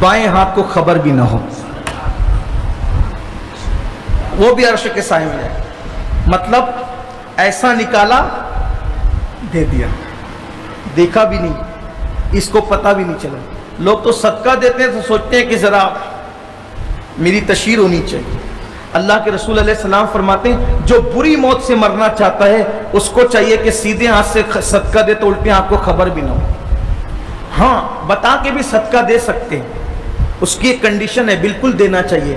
बाएं हाथ को खबर भी ना हो, वो भी अर्श के साए में है। मतलब ऐसा निकाला, दे दिया, देखा भी नहीं, इसको पता भी नहीं चला। लोग तो सदका देते हैं तो सोचते हैं कि जरा मेरी तशहीर होनी चाहिए। अल्लाह के रसूल अलैहि सलाम फरमाते हैं जो बुरी मौत से मरना चाहता है उसको चाहिए कि सीधे हाथ से सदका दे तो उल्टे हाथ को खबर भी ना हो। हाँ, बता के भी सदका दे सकते हैं, उसकी एक कंडीशन है, बिल्कुल देना चाहिए।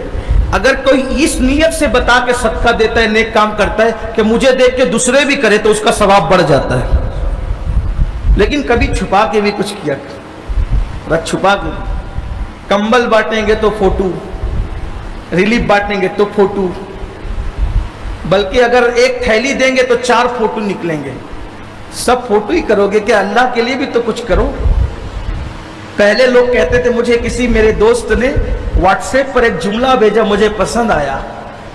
अगर कोई इस नियत से बता के सदका देता है, नेक काम करता है कि मुझे देख के दूसरे भी करे तो उसका सवाब बढ़ जाता है। लेकिन कभी छुपा के भी कुछ किया, छुपा के कंबल बांटेंगे तो फोटो, रिलीफ बांटेंगे तो फोटो, बल्कि अगर एक थैली देंगे तो 4 फोटो निकलेंगे। सब फोटो ही करोगे क्या? अल्लाह के लिए भी तो कुछ करो। पहले लोग कहते थे, मुझे किसी मेरे दोस्त ने व्हाट्सएप पर एक जुमला भेजा, मुझे पसंद आया।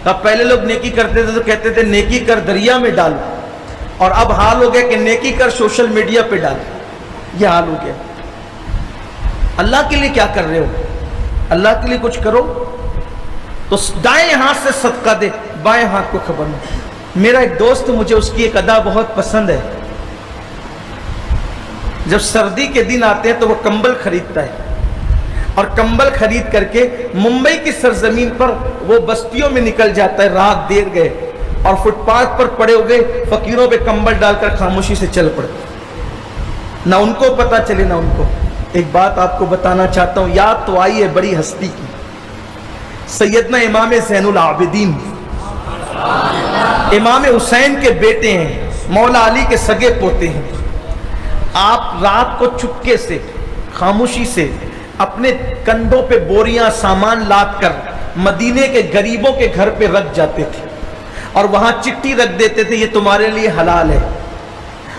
तब पहले लोग नेकी करते थे तो कहते थे नेकी कर दरिया में डाल, और अब हाल हो गया कि नेकी कर सोशल मीडिया पे डाल। यह हाल हो गया। अल्लाह के लिए क्या कर रहे हो? अल्लाह के लिए कुछ करो तो दाएं हाथ से सदका दे, बाएं हाथ को खबर नहीं। मेरा एक दोस्त, मुझे उसकी एक अदा बहुत पसंद है। जब सर्दी के दिन आते हैं तो वो कंबल खरीदता है, और कंबल खरीद करके मुंबई की सरजमीन पर वो बस्तियों में निकल जाता है। रात देर गए और फुटपाथ पर पड़े हुए फकीरों पे कंबल डालकर खामोशी से चल पड़े, ना उनको पता चले ना उनको। एक बात आपको बताना चाहता हूं, याद तो आई है बड़ी हस्ती की, सैयदना इमाम ज़ैनुल आबिदीन, इमाम हुसैन के बेटे हैं, मौला अली के सगे पोते हैं। आप रात को चुपके से, खामोशी से अपने कंधों पे बोरियां सामान लाद कर मदीने के गरीबों के घर पे रख जाते थे, और वहां चिट्ठी रख देते थे, ये तुम्हारे लिए हलाल है।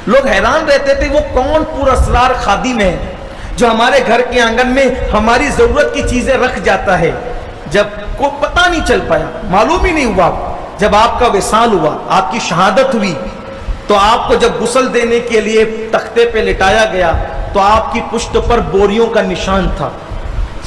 लोग हैरान रहते थे, वो कौन पुरअसरार खादिम है जो हमारे घर के आंगन में हमारी जरूरत की चीजें रख जाता है। जब को पता नहीं चल पाया, मालूम ही नहीं हुआ, जब आपका विसाल हुआ, आपकी शहादत हुई, तो आपको जब गुस्ल देने के लिए तख्ते पे लिटाया गया तो आपकी पुश्त पर बोरियों का निशान था,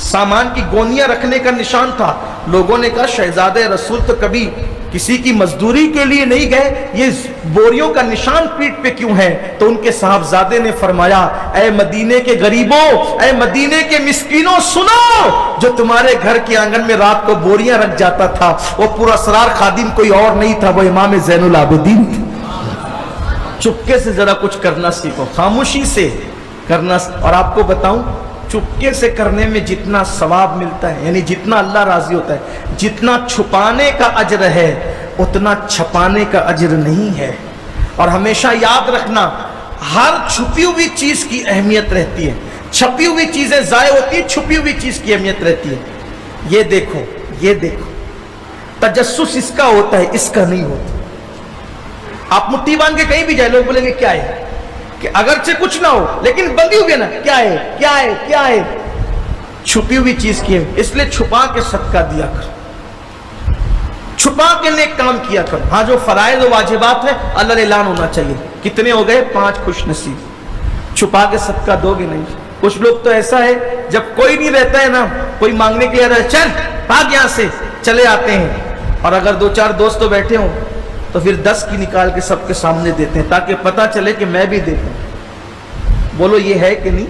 सामान की गोनियां रखने का निशान था। लोगों ने कहा शहजादे रसूल तो कभी किसी की मजदूरी के लिए नहीं गए, ये बोरियों का निशान पीठ पे क्यों है? तो उनके साहबजादे ने फरमाया, ऐ मदीने के गरीबों, ऐ मदीने के मिस्कीनों, सुनो, जो तुम्हारे घर के आंगन में रात को बोरियां रख जाता था वो पुरअसरार खादिम कोई और नहीं था, वो इमाम ज़ैनुल आबिदीन थे। चुपके से जरा कुछ करना सीखो, खामोशी से करना। और आपको बताऊं, चुपके से करने में जितना सवाब मिलता है, यानी जितना अल्लाह राजी होता है, जितना छुपाने का अजर है उतना छपाने का अजर नहीं है। और हमेशा याद रखना, हर छुपी हुई चीज की अहमियत रहती है। छपी हुई चीजें जाय होती है, छुपी हुई चीज की अहमियत रहती है। ये देखो, ये देखो, तजस्सुस इसका होता है, इसका नहीं होता। आप मुट्ठी बांध के कहीं भी जाए, लोग बोलेंगे क्या है, कि अगरचे कुछ ना हो लेकिन बंधी हुई है ना, क्या है, क्या है, क्या है? छुपी हुई चीज की है। इसलिए छुपा के सदका दिया कर, छुपा के नेक काम किया कर। हाँ, जो फराइज और वाजिबात है अल्लाह ऐलान होना चाहिए। कितने हो गए? 5 खुश नसीब। छुपा के सदका दोगे नहीं। कुछ लोग तो ऐसा है, जब कोई नहीं रहता है ना, कोई मांगने के लिए चल भाग यहां से, चले आते हैं। और अगर 2-4 दोस्त तो बैठे हों तो फिर 10 की निकाल के सबके सामने देते हैं, ताकि पता चले कि मैं भी देता हूं। बोलो ये है कि नहीं?